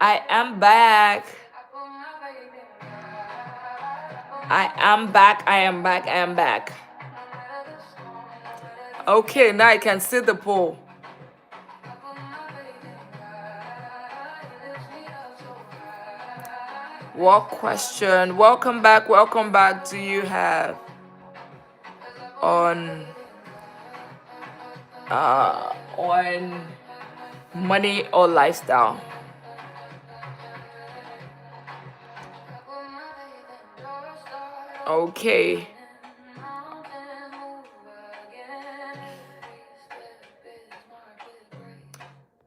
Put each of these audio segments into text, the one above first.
I am back. I am back. I am back. I am back. Okay, now I can see the poll. What question? Welcome back. Welcome back. Do you have on on money or lifestyle? Okay.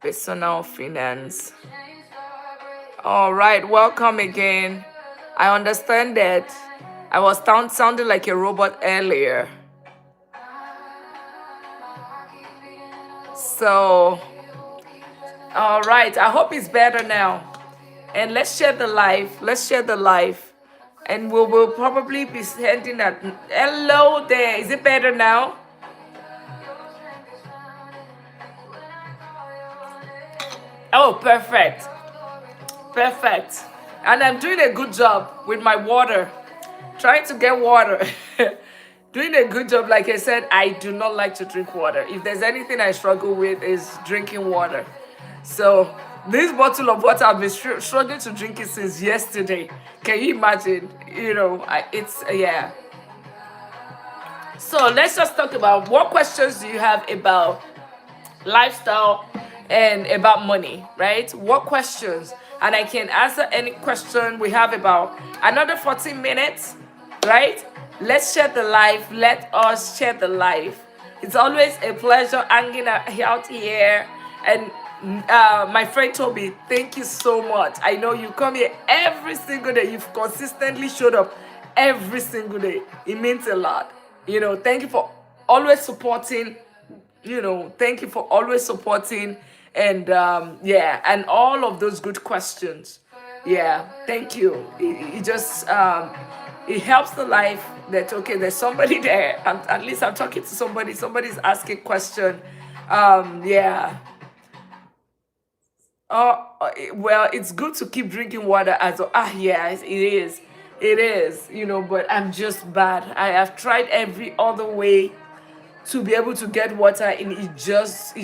Personal finance. All right, welcome again. I understand that I was sounding like a robot earlier. So, all right, I hope it's better now. And let's share the live. Let's share the live. And we will probably be sending that. Hello there. Is it better now? Oh, perfect. Perfect. And I'm doing a good job with my water. Trying to get water. Doing a good job. Like I said, I do not like to drink water. If there's anything I struggle with is drinking water. So this bottle of water, I've been struggling to drink it since yesterday. Can you imagine? Yeah. So let's just talk about what questions do you have about lifestyle and about money, right? What questions? And I can answer any question. We have about another 14 minutes, right? Let's share the life. Let us share the life. It's always a pleasure hanging out here. And my friend Toby, thank you so much. I know you come here every single day. You've consistently showed up every single day. It means a lot. Thank you for always supporting. Thank you for always supporting and and all of those good questions. Yeah, thank you. It just it helps the life that okay, there's somebody there. At least I'm talking to somebody. Somebody's asking question. Yeah. Well, it's good to keep drinking water as well. Yes, it is. But I'm just bad. I have tried every other way to be able to get water, and it just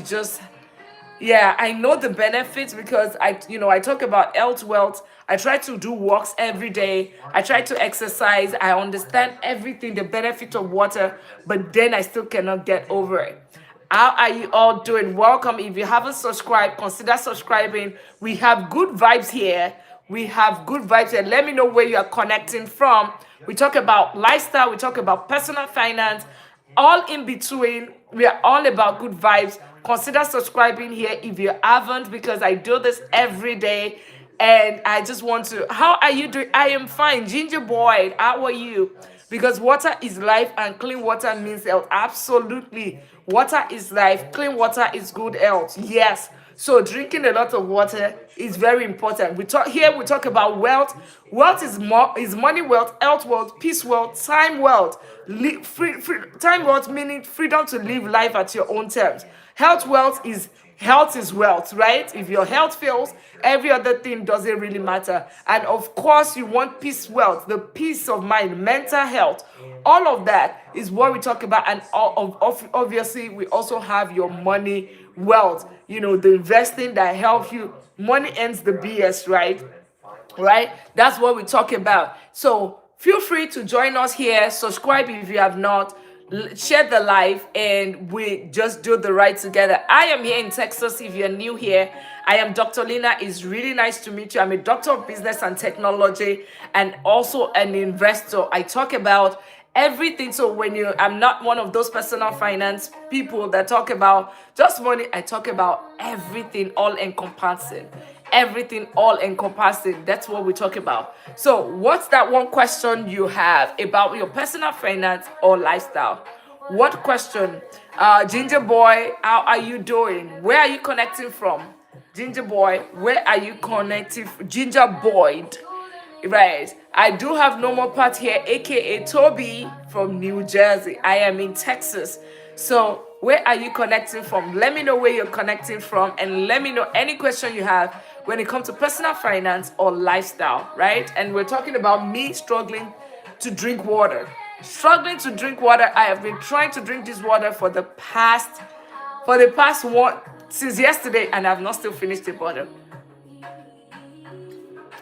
yeah, I know the benefits because I talk about health wealth. I try to do walks every day. I try to exercise. I understand everything, the benefit of water, but then I still cannot get over it. How are you all doing? Welcome. If you haven't subscribed, consider subscribing. We have good vibes here. We have good vibes here. Let me know where you are connecting from. We talk about lifestyle, we talk about personal finance, all in between. We are all about good vibes. Consider subscribing here if you haven't, because I do this every day. And I just want to, how are you doing? I am fine. Ginger Boy, how are you? Because water is life and clean water means health. Absolutely. Water is life. Clean water is good health. Yes. So drinking a lot of water is very important. We talk about wealth. Wealth is money wealth, health wealth, peace wealth, time wealth. Time wealth meaning freedom to live life at your own terms. Health is wealth, right? If your health fails, every other thing doesn't really matter. And of course, you want peace wealth, the peace of mind, mental health. All of that is what we talk about. And obviously, we also have your money wealth, the investing that helps you. Money ends the BS, right? Right? That's what we talk about. So feel free to join us here. Subscribe if you have not. Share the live, and we just do the ride together. I am here in Texas. If you're new here, I am Dr. Lina. It's really nice to meet you. I'm a doctor of business and technology and also an investor. I talk about everything. So I'm not one of those personal finance people that talk about just money. I talk about everything, all encompassing. Everything all encompassing. That's what we talk about. So what's that one question you have about your personal finance or lifestyle? What question? Ginger Boy, how are you doing? Where are you connecting from? Ginger Boy, where are you connecting? Ginger Boyd. Right. I do have normal part here, aka Toby from New Jersey. I am in Texas. So Where are you connecting from? Let me know where you're connecting from, and let me know any question you have when it comes to personal finance or lifestyle, right? And we're talking about me struggling to drink water. Struggling to drink water. I have been trying to drink this water for the past one since yesterday, and I've not still finished the bottle.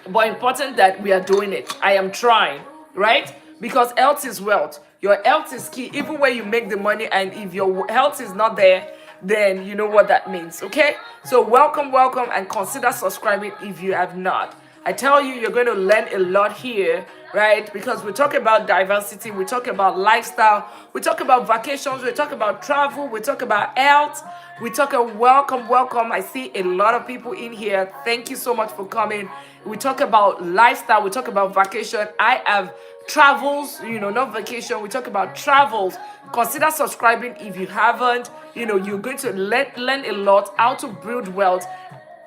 But important that we are doing it. I am trying, right? Because health is wealth. Your health is key. Even when you make the money, and if your health is not there, then you know what that means, okay? So welcome, welcome, and consider subscribing if you have not. I tell you, you're going to learn a lot here, right? Because we talk about diversity, we talk about lifestyle, we talk about vacations, we talk about travel, we talk about health, we talk about welcome, welcome. I see a lot of people in here. Thank you so much for coming. We talk about lifestyle, we talk about vacation. I have travels, not vacation. We talk about travels. Consider subscribing if you haven't. You're going to learn a lot how to build wealth,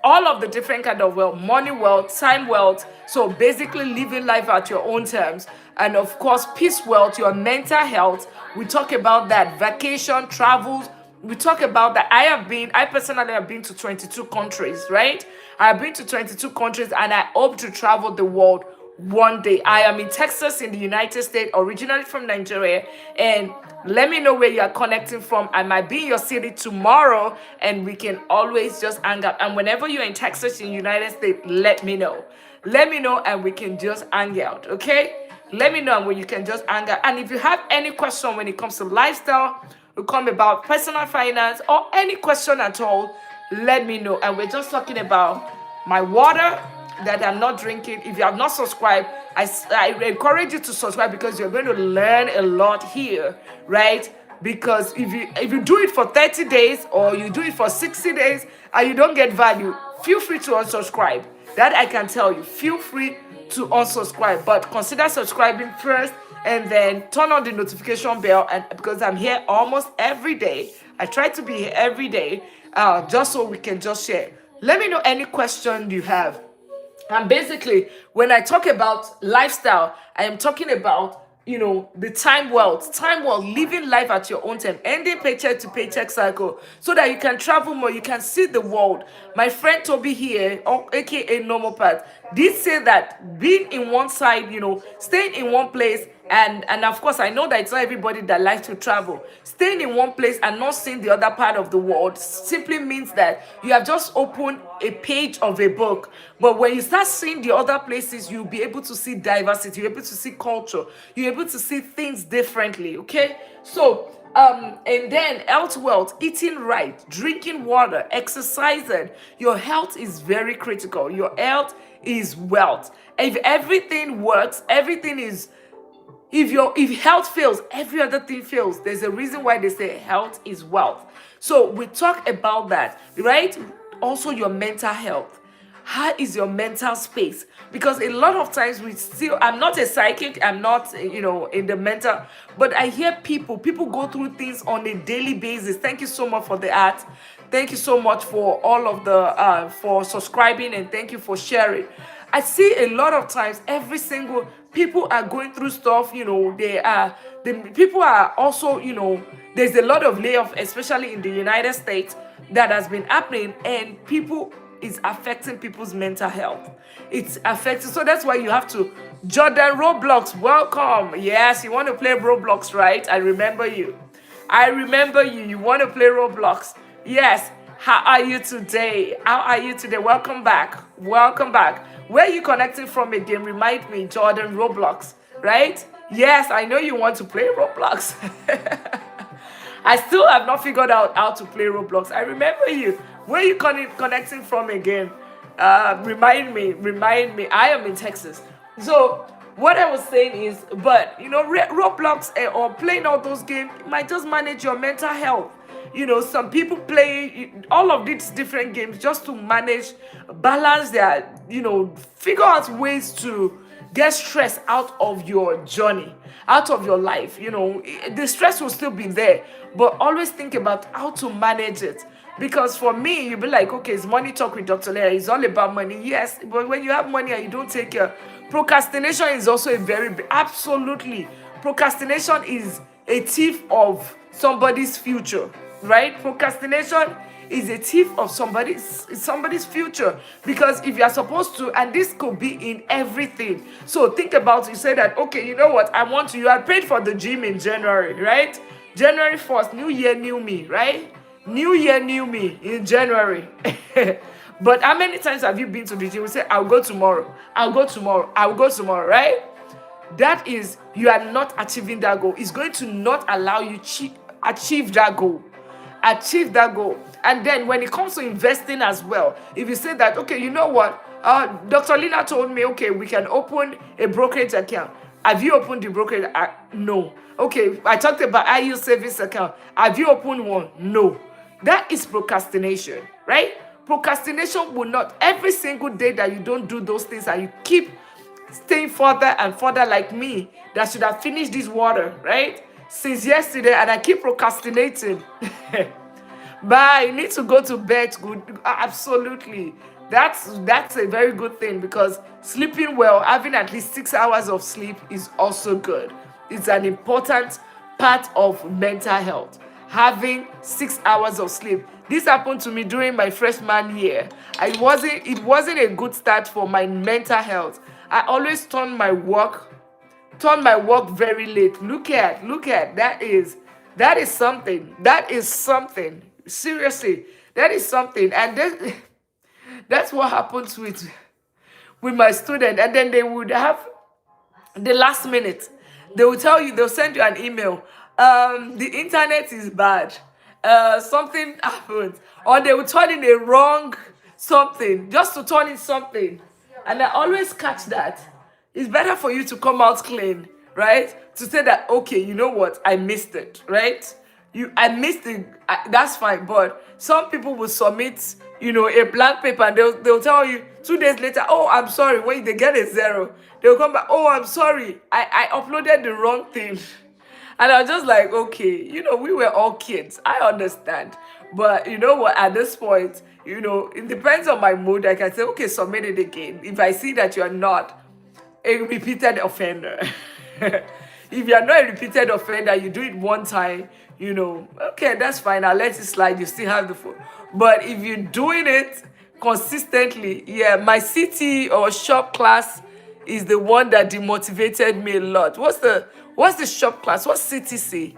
all of the different kind of wealth, money wealth, time wealth. So basically living life at your own terms. And of course, peace wealth, your mental health. We talk about that. Vacation, travels. We talk about that. I personally have been to 22 countries, right? I have been to 22 countries, and I hope to travel the world one day. I am in Texas in the United States, originally from Nigeria. And let me know where you are connecting from. I might be in your city tomorrow, and we can always just hang out. And whenever you're in Texas in the United States, let me know. Let me know, and we can just hang out, okay? Let me know, and when you can just hang out. And if you have any question when it comes to lifestyle, will come about personal finance, or any question at all, let me know. And we're just talking about my water that I'm not drinking. If you have not subscribed, I encourage you to subscribe, because you're going to learn a lot here, right? Because if you do it for 30 days or you do it for 60 days and you don't get value, feel free to unsubscribe. That I can tell you. Feel free to unsubscribe, but consider subscribing first, and then turn on the notification bell. And because I'm here almost every day, I try to be here every day, just so we can just share. Let me know any question you have. And basically, when I talk about lifestyle, I am talking about, the time wealth, living life at your own time, ending paycheck to paycheck cycle, so that you can travel more, you can see the world. My friend Toby here, aka Normal Path, did say that being in one side, staying in one place, and of course, I know that it's not everybody that likes to travel. Staying in one place and not seeing the other part of the world simply means that you have just opened a page of a book. But when you start seeing the other places, you'll be able to see diversity, you're able to see culture, you're able to see things differently, okay? So, and then health wealth, eating right, drinking water, exercising. Your health is very critical. Your health is wealth. If everything works, everything is... If health fails, every other thing fails. There's a reason why they say health is wealth. So we talk about that, right? Also your mental health. How is your mental space? Because a lot of times I'm not a psychic, I'm not, in the mental, but I hear people go through things on a daily basis. Thank you so much for the art. Thank you so much for all of the, for subscribing, and thank you for sharing. I see a lot of times people are going through stuff, people are also, there's a lot of layoff, especially in the United States, that has been happening, and it's affecting people's mental health. It's affecting, so that's why you have to... Jordan Roblox, welcome. Yes, you want to play Roblox, right? I remember you. You want to play Roblox. Yes. How are you today? Welcome back. Where are you connecting from again? Remind me, Jordan Roblox, right? Yes, I know you want to play Roblox. I still have not figured out how to play Roblox. I remember you. Where are you connecting from again? Remind me. I am in Texas. So what I was saying is, but Roblox or playing all those games might just manage your mental health. Some people play all of these different games just to balance their, figure out ways to get stress out of your journey, out of your life. The stress will still be there, but always think about how to manage it. Because for me, you'll be like, okay, it's Money Talk with Dr. Lina. It's all about money. Yes, but when you have money and you don't take care, procrastination is also absolutely. Procrastination is a thief of somebody's future. right? Procrastination is a thief of somebody's future, because if you are supposed to, and this could be in everything. So think about it. You say that, okay, you know what, you are paid for the gym in January, right? January 1st, new year, new me, right? New year, new me in January. But how many times have you been to the gym? We say, I'll go tomorrow, I'll go tomorrow, I'll go tomorrow, right? That is, you are not achieving that goal. It's going to not allow you achieve that goal. Achieve that goal. And then when it comes to investing as well, if you say that, okay, you know what, Dr. Lina told me, okay, we can open a brokerage account. Have you opened the brokerage? No. Okay, I talked about IU savings account. Have you opened one? No. That is procrastination, right? Procrastination will not, every single day that you don't do those things and you keep staying further and further, like me, that should have finished this water, right? Since yesterday, and I keep procrastinating. But I need to go to bed. Good, absolutely. That's a very good thing, because sleeping well, having at least 6 hours of sleep is also good. It's an important part of mental health. Having 6 hours of sleep. This happened to me during my freshman year. It wasn't a good start for my mental health. I always turn my work very late. Look at that is something. That is something. Seriously, that is something. And that's what happens with my student. And then they would have the last minute. They'll send you an email. The internet is bad. Something happened. Or they will turn in a wrong something, just to turn in something. And I always catch that. It's better for you to come out clean, right? To say that, okay, you know what, I missed it, right? I missed it, that's fine. But some people will submit, a blank paper, and they'll tell you 2 days later, oh, I'm sorry. When they get a 0, they'll come back, oh, I'm sorry, I uploaded the wrong thing. And I was just like, okay, we were all kids. I understand. But you know what, at this point, it depends on my mood. I can say, okay, submit it again. If I see that you're not a repeated offender. If you're not a repeated offender, you do it one time, okay, that's fine. I'll let it slide. You still have the phone. But if you're doing it consistently, yeah, my city or shop class is the one that demotivated me a lot. What's the shop class? What's CTC?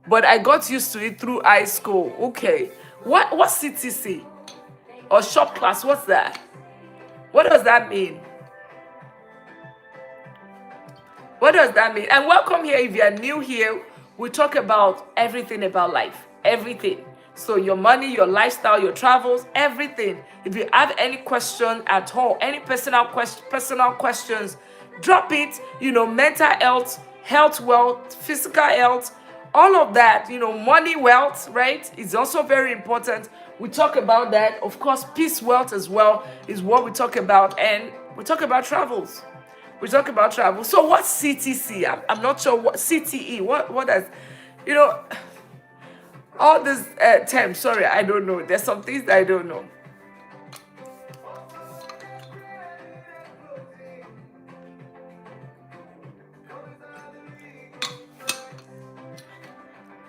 But I got used to it through high school. Okay. What's CTC? Or shop class? What's that? What does that mean? What does that mean? And welcome here. If you are new here, we talk about everything about life. Everything. So your money, your lifestyle, your travels, everything. If you have any question at all, any personal questions, drop it. Mental health, wealth, physical health, all of that. Money, wealth, right? It's also very important. We talk about that. Of course, peace, wealth as well is what we talk about. And we talk about travels. We talk about travel. So what's CTC? I'm not sure what CTE. What does, all these terms. Sorry, I don't know. There's some things that I don't know.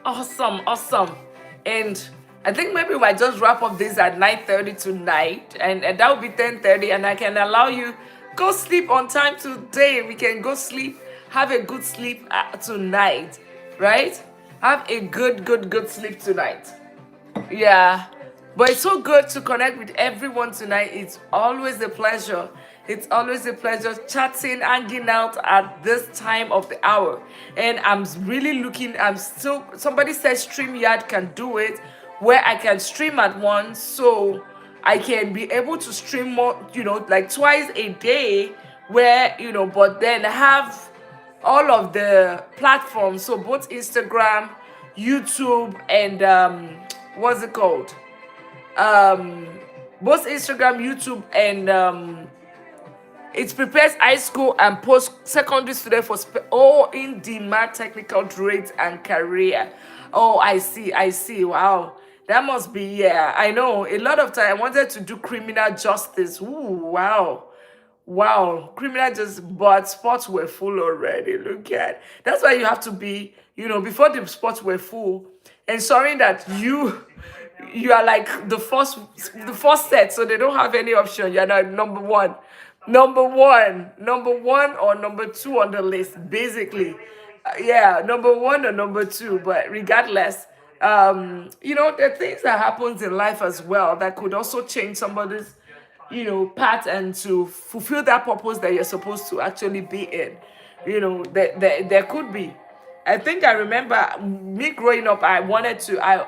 Awesome. And I think maybe we might just wrap up this at 9:30 tonight, and that will be 10:30, and I can allow you go sleep on time today. We can go sleep, have a good sleep tonight, right? Have a good sleep tonight. Yeah. But it's so good to connect with everyone tonight. It's always a pleasure. It's always a pleasure chatting, hanging out at this time of the hour. And I'm really somebody says StreamYard can do it, where I can stream at once, so I can be able to stream more, like twice a day, where, but then have all of the platforms. So both Instagram, YouTube, and what's it called? Both Instagram, YouTube, and it prepares high school and post-secondary students for in-demand technical trades and career. Oh, I see. Wow. That must be, yeah. I know. A lot of time I wanted to do criminal justice. Ooh, wow. Criminal justice, but spots were full already. Look at. That's why you have to be, before the spots were full, ensuring that you are like the first set, so they don't have any option. You're not number one or number two on the list, basically. Yeah, number one or number two, but regardless, there are things that happens in life as well that could also change somebody's path and to fulfill that purpose that you're supposed to actually be in. There could be. I think I remember me growing up, I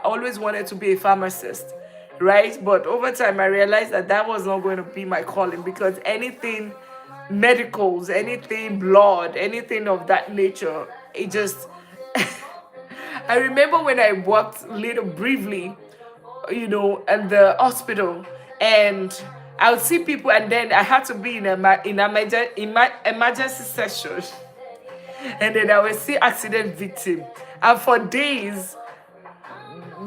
always wanted to be a pharmacist, right? But over time, I realized that that was not going to be my calling, because anything medicals, anything blood, anything of that nature, it just. I remember when I worked little briefly, at the hospital, and I would see people, and then I had to be in emergency session, and then I would see accident victim, and for days,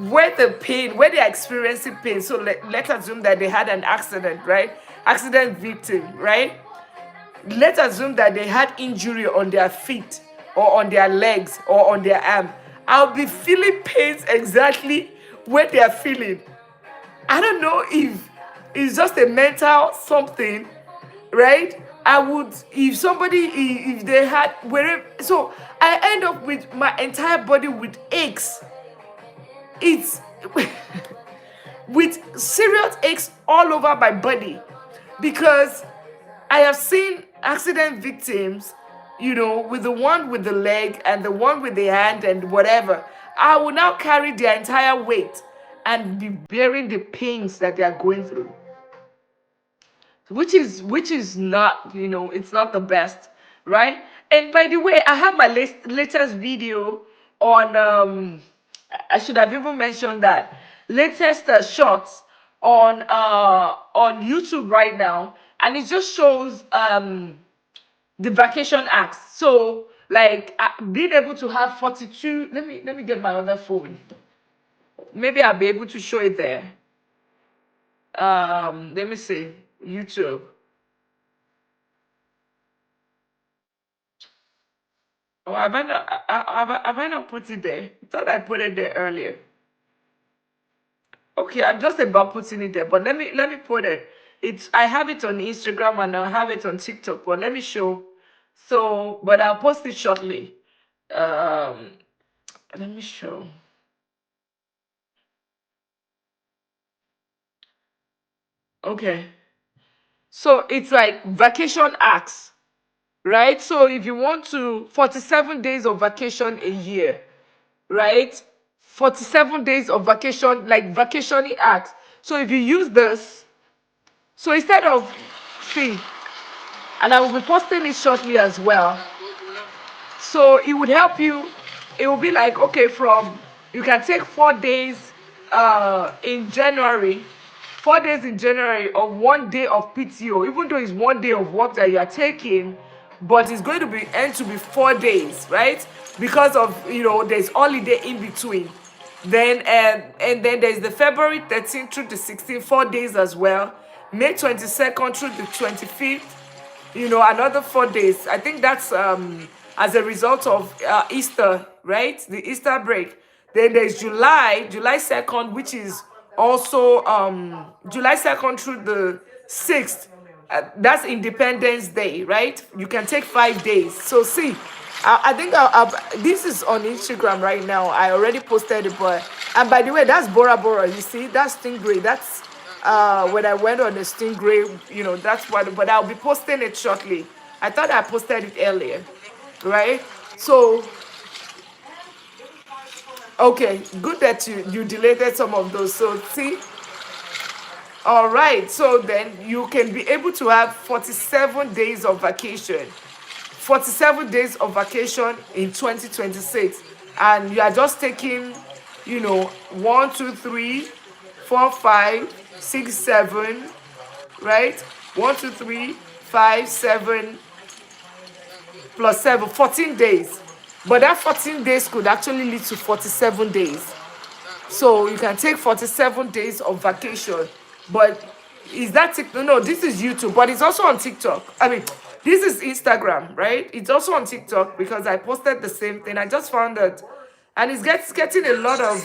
where they're experiencing pain. So let's assume that they had an accident, right? Accident victim, right? Let's assume that they had injury on their feet or on their legs or on their arm. I'll be feeling pains exactly where they are feeling. I don't know if it's just a mental something, right? I would, if somebody, if they had wherever, so I end up with my entire body with aches. It's with serious aches all over my body, because I have seen accident victims, with the one with the leg and the one with the hand and whatever. I will now carry their entire weight and be bearing the pains that they are going through, which is not, it's not the best, right? And by the way, I have my latest video on I should have even mentioned that, latest shorts on YouTube right now, and it just shows the vacation acts. So like, being able to have 42. Let me get my other phone. Maybe I'll be able to show it there. Let me see. YouTube. Oh, have I not put it there? I thought I put it there earlier. Okay, I'm just about putting it there, but let me put it. I have it on Instagram and I have it on TikTok, but let me show. So, but I'll post it shortly. Um, Let me show. Okay, so it's like vacation acts, right? So if you want to, 47 days of vacation a year, right? 47 days of vacation, like vacationing acts. So if you use this, so instead of, see, and I will be posting it shortly as well. So it would help you. It will be like, okay, you can take 4 days in January, 4 days in January, or 1 day of PTO, even though it's 1 day of work that you are taking, but it's going to be end to be 4 days, right? Because of, there's holiday in between. Then and then there's the February 13th through the 16th, 4 days as well. May 22nd through the 25th, another 4 days. I think that's as a result of Easter, right? The Easter break. Then there's July 2nd, which is also July 2nd through the 6th. That's Independence Day, right? You can take 5 days. So see, I think this is on Instagram right now. I already posted it, but, and by the way, that's Bora Bora. You see, that's Stingray. That's when I went on the Stingray. That's what. But I'll be posting it shortly. I thought I posted it earlier, right? So okay, good that you deleted some of those. So see, all right. So then you can be able to have 47 days of vacation. 47 days of vacation in 2026, and you are just taking, 1 2 3 4 5 6 7, right? 1 2 3 5 7 plus 7, 14 days. But that 14 days could actually lead to 47 days. So you can take 47 days of vacation. But is that TikTok? No, this is YouTube, but it's also on TikTok. I mean, this is Instagram, right? It's also on TikTok, because I posted the same thing. I just found that and getting a lot of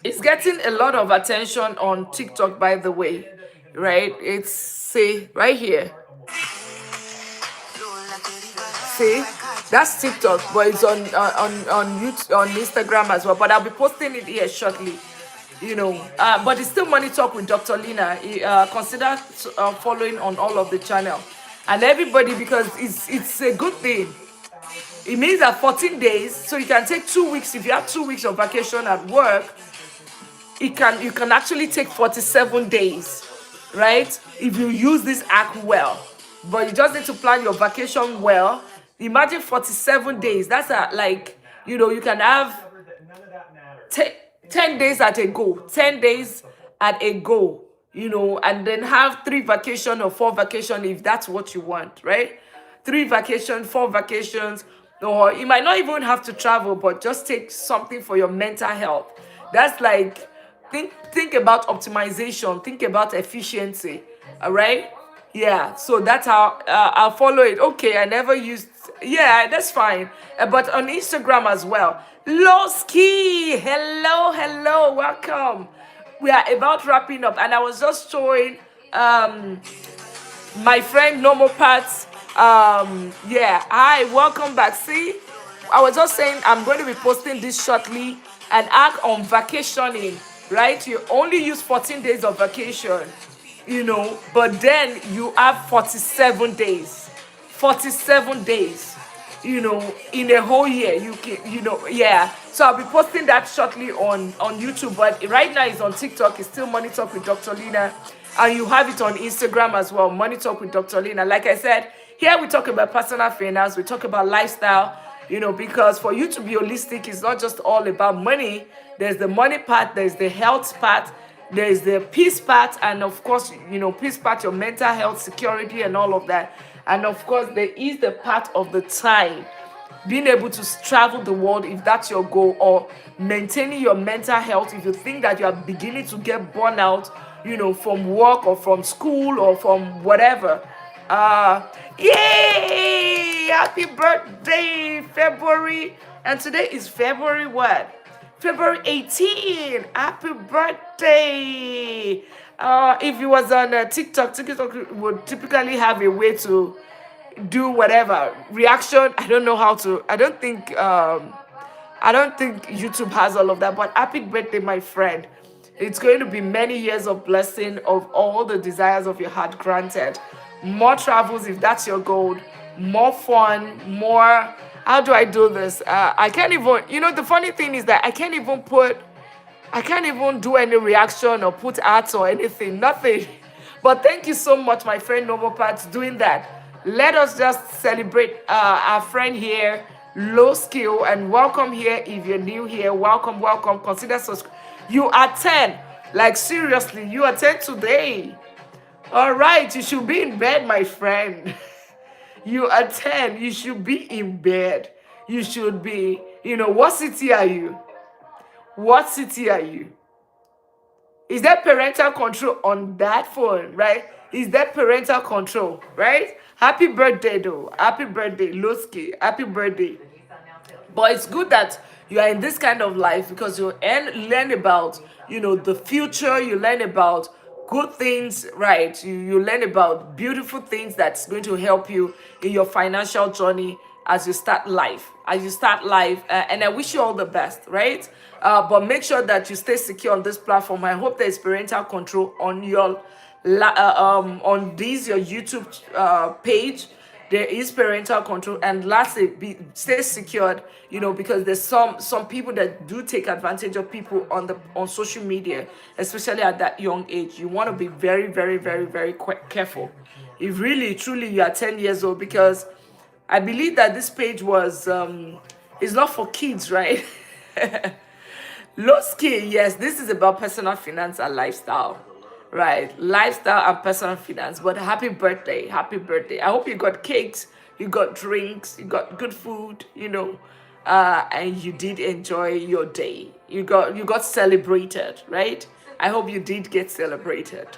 it's getting a lot of attention on TikTok, by the way, right? It's say right here. See, that's TikTok, but it's on YouTube, on Instagram as well. But I'll be posting it here shortly. But it's still Money Talk with Dr. Lina. Consider following on all of the channel and everybody, because it's a good thing. It means that 14 days, so you can take 2 weeks. If you have 2 weeks of vacation at work, you can actually take 47 days, right? If you use this app well. But you just need to plan your vacation well. Imagine 47 days. That's you can have 10 days at a go. 10 days at a go, and then have 3 vacation or 4 vacation if that's what you want, right? 3 vacation, 4 vacations, or you might not even have to travel, but just take something for your mental health. That's like, think about optimization, think about efficiency, all right? Yeah, so that's how I'll follow it. Okay, I never used, yeah, that's fine. But on Instagram as well. Lowski, hello, welcome. We are about wrapping up, and I was just showing my friend Normal Parts. Yeah, hi, welcome back. See, I was just saying I'm going to be posting this shortly, an act on vacationing, right? You only use 14 days of vacation, but then you have 47 days. 47 days, in a whole year. You can, yeah. So I'll be posting that shortly on YouTube, but right now it's on TikTok. It's still Money Talk with Dr. Lina. And you have it on Instagram as well, Money Talk with Dr. Lina. Like I said, here we talk about personal finance, we talk about lifestyle, because for you to be holistic, it's not just all about money. There's the money part, there's the health part, there's the peace part, and of course, peace part, your mental health, security, and all of that. And of course, there is the part of the time, being able to travel the world if that's your goal, or maintaining your mental health if you think that you are beginning to get burnout, from work or from school or from whatever. Yay! Happy birthday, February. And today is February what? February 18. Happy birthday. If it was on TikTok would typically have a way to do whatever reaction. I don't know how to. I don't think YouTube has all of that. But happy birthday, my friend. It's going to be many years of blessing, of all the desires of your heart granted. More travels if that's your goal. More fun. More. How do I do this? I can't even. The funny thing is that I can't even do any reaction or put ads or anything. Nothing. But thank you so much, my friend Normal Parts, doing that. Let us just celebrate our friend here, Low Skill, and welcome here if you're new here. Welcome. Consider subscribe. You are 10. Like, seriously, you are 10 today. All right, you should be in bed, my friend. You are 10. You should be in bed. You should be, what city are you? What city are you? Is that parental control on that phone, right? Is that parental control, right? Happy birthday, though. Happy birthday, Loski. Happy birthday. But it's good that you are in this kind of life, because you learn about, the future. You learn about good things, right? You learn about beautiful things that's going to help you in your financial journey as you start life. And I wish you all the best, right? But make sure that you stay secure on this platform. I hope there's parental control on your on your YouTube page. There is parental control, and lastly, stay secured. Because there's some people that do take advantage of people on social media, especially at that young age. You want to be very, very, very, very careful. If really, truly, you are 10 years old, because I believe that this page is not for kids, right? Low skill, yes, this is about personal finance and lifestyle. Right, lifestyle and personal finance. But happy birthday. I hope you got cakes, you got drinks, you got good food, and you did enjoy your day. You got celebrated, right? I hope you did get celebrated.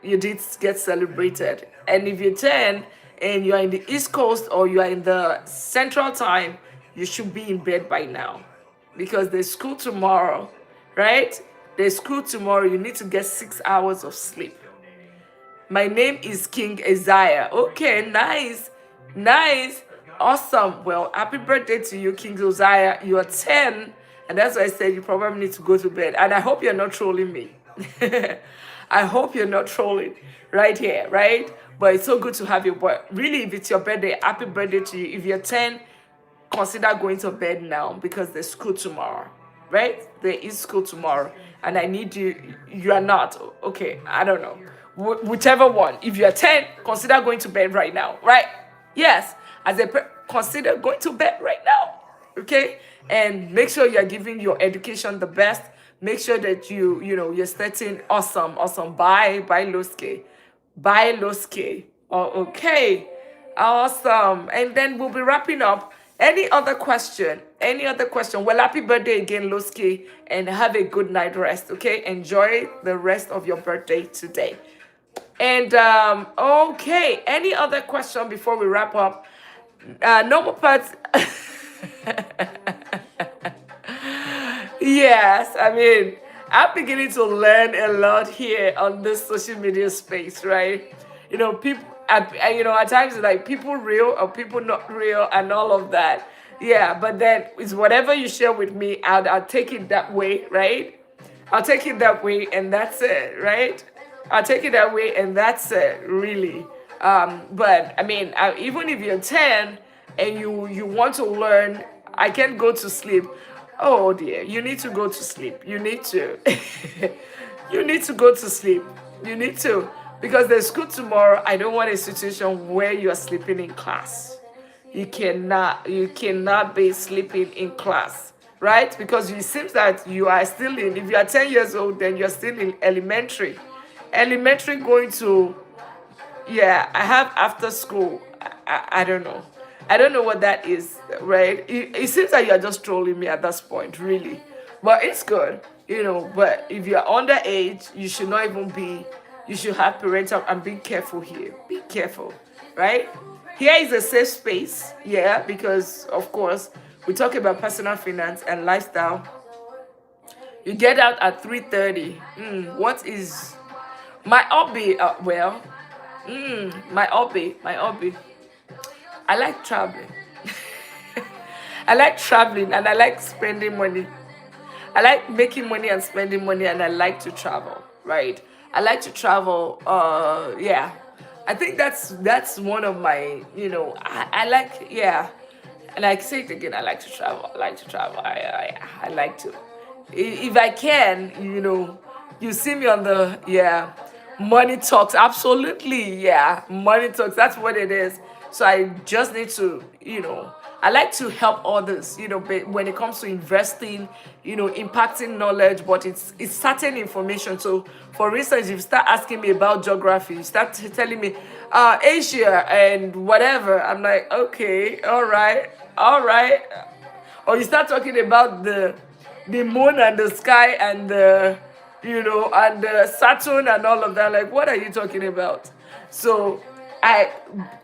And if you're 10, and you are in the East Coast or you are in the Central Time, you should be in bed by now because there's school tomorrow, right? There's school tomorrow. You need to get 6 hours of sleep. My name is King Isaiah. Okay, nice, nice, awesome. Well, happy birthday to you, King Isaiah. You're 10, and that's why I said you probably need to go to bed. And I hope you're not trolling me. I hope you're not trolling right here, right? But it's so good to have you. But really, if it's your birthday, happy birthday to you. If you're 10, consider going to bed now because there's school tomorrow, right? There is school tomorrow, and I need you. You are not. Okay, I don't know. Whichever one. If you're 10, consider going to bed right now, right? Yes, consider going to bed right now, okay? And make sure you're giving your education the best. Make sure that you're starting awesome. Bye, Loske. Bye, Loske. Oh, okay. Awesome. And then we'll be wrapping up. Any other question? Well, happy birthday again, Loski, and have a good night rest, okay? Enjoy the rest of your birthday today. And, okay, any other question before we wrap up? No more parts. Yes, I mean, I'm beginning to learn a lot here on this social media space, right? People, at times it's like people real or people not real and all of that. Yeah, but then it's whatever you share with me, I'll take it that way, right? I'll take it that way and that's it, right? I'll take it that way and that's it, really. But I mean, even if you're 10 and you want to learn, I can't go to sleep. Oh dear, you need to go to sleep. You need to. You need to go to sleep. You need to. Because there's school tomorrow. I don't want a situation where you are sleeping in class. You cannot be sleeping in class, right? Because it seems that you are still if you are 10 years old, then you're still in elementary. Elementary going to, yeah, I have after school. I don't know. I don't know what that is, right? It seems like you're just trolling me at this point, really. But it's good, but if you're underage, you should not even be, you should have parental, and be careful here. Be careful, right? Here is a safe space, yeah, because, of course, we talk about personal finance and lifestyle. You get out at 3:30. What is my hobby? My hobby. I like traveling. I like traveling and I like spending money. I like making money and spending money, and I like to travel, right? I like to travel. Yeah. I think that's one of my, I like, yeah. And I say it again, I like to travel. I like to travel. I like to. If I can, you see me on the, yeah, Money Talks. Absolutely, yeah. Money Talks. That's what it is. So I just need to, I like to help others, when it comes to investing, impacting knowledge, but it's certain information. So, for instance, if you start asking me about geography, you start telling me Asia and whatever, I'm like, okay, all right. Or you start talking about the moon and the sky and and the Saturn and all of that. Like, what are you talking about? So,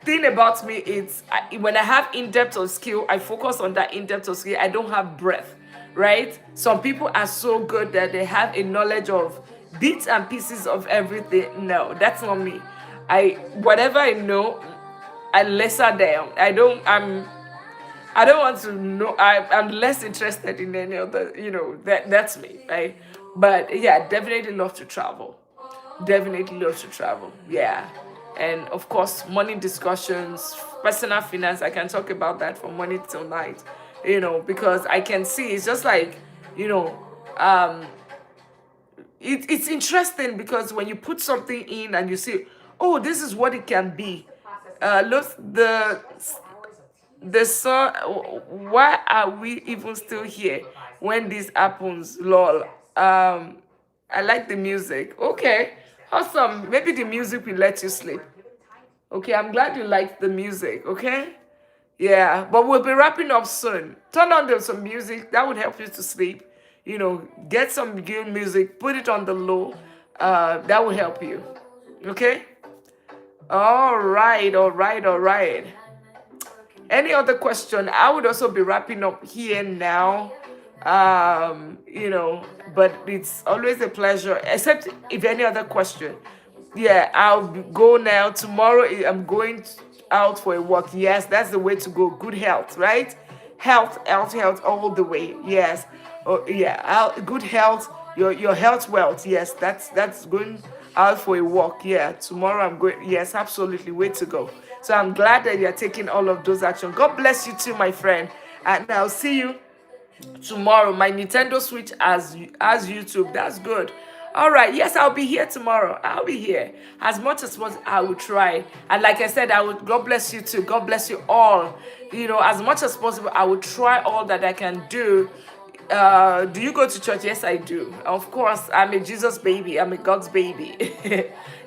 thing about me is when I have in-depth of skill, I focus on that in-depth of skill. I don't have breadth, right? Some people are so good that they have a knowledge of bits and pieces of everything. No, that's not me. Whatever I know, I lesser down. I don't want to know. I'm less interested in any other. That's me, right? But yeah, definitely love to travel. Definitely love to travel. Yeah. And of course, money discussions, personal finance, I can talk about that from morning till night, because I can see it's just like, it's interesting because when you put something in and you see, oh, this is what it can be. Look, the sun, why are we even still here when this happens? Lol. I like the music. Okay. Awesome. Maybe the music will let you sleep. Okay, I'm glad you liked the music, okay? Yeah, but we'll be wrapping up soon. Turn on some music. That would help you to sleep. Get some good music. Put it on the low. That will help you. Okay? All right, all right, all right. Any other question? I would also be wrapping up here now. But it's always a pleasure, except if any other question. Yeah, go now. Tomorrow I'm going out for a walk. Yes, that's the way to go. Good health, right? Health, health, health all the way. Yes. Oh, yeah. Good health, your health wealth. Yes, that's going out for a walk. Yeah, tomorrow I'm going. Yes, absolutely. Way to go. So I'm glad that you're taking all of those actions. God bless you too, my friend. And I'll see you tomorrow. My Nintendo Switch as YouTube. That's good. All right. Yes, I'll be here tomorrow. I'll be here as much as possible. I will try. And like I said, I would. God bless you too. God bless you all. As much as possible, I will try all that I can do. Do you go to church? Yes, I do. Of course, I'm a Jesus baby. I'm a God's baby.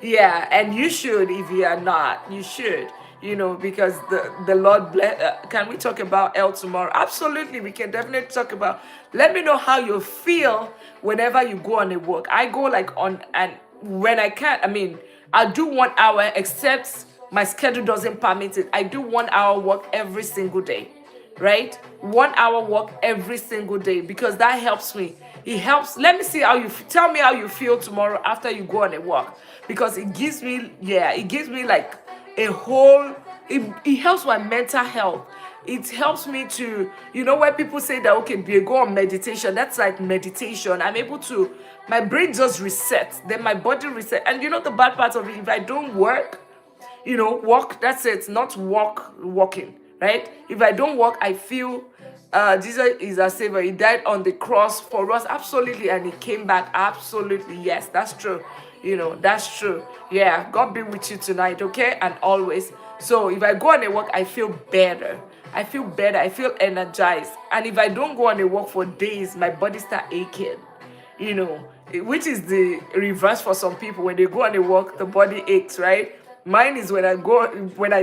Yeah, and you should. If you are not, you should. Because the Lord bless. Can we talk about L tomorrow? Absolutely, we can definitely talk about. Let me know how you feel whenever you go on a walk. I go like on, and when I can't. I mean, I do 1 hour, except my schedule doesn't permit it. I do 1 hour walk every single day, right? 1 hour walk every single day, because that helps me. It helps. Let me see how you tell me how you feel tomorrow after you go on a walk, because it gives me, like a whole. It helps my mental health. It helps me to, where people say that, okay, they go on meditation. That's like meditation. I'm able to, my brain just resets, then my body reset. And the bad part of it, if I don't work, walk, that's it, not walking, right? If I don't walk, I feel Jesus is a savior. He died on the cross for us, absolutely, and he came back, absolutely. Yes, that's true. That's true. Yeah, God be with you tonight, okay? And always. So if I go on a walk, I feel better. I feel better. I feel energized. And if I don't go on a walk for days, my body start aching. Which is the reverse for some people. When they go on a walk, the body aches, right? Mine is when I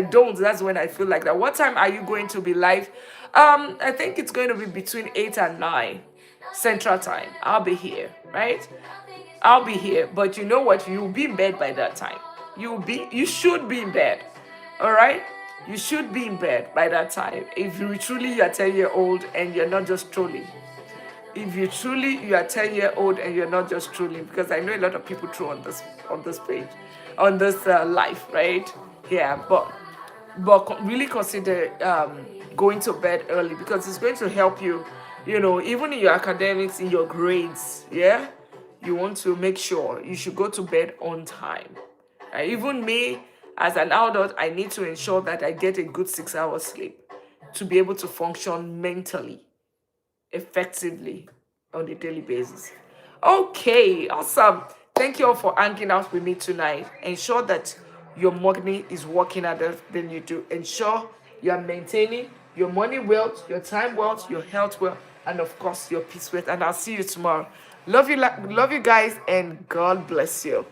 don't, that's when I feel like that. What time are you going to be live? I think it's going to be between 8 and 9 Central Time. I'll be here, right? I'll be here. But you know what? You'll be in bed by that time. You should be in bed. All right? You should be in bed by that time. If you're 10-year-old and you're not just trolling. If you are 10-year-old and you're not just trolling, because I know a lot of people troll on this page, on this life, right? Yeah, but really consider going to bed early, because it's going to help you, even in your academics, in your grades. Yeah, you want to make sure you should go to bed on time. Even me, as an adult, I need to ensure that I get a good 6 hours sleep to be able to function mentally effectively on a daily basis. Okay, awesome. Thank you all for hanging out with me tonight. Ensure that your money is working harder than you do. Ensure you are maintaining your money wealth, your time wealth, your health wealth, and of course your peace wealth. And I'll see you tomorrow. Love you guys, and God bless you.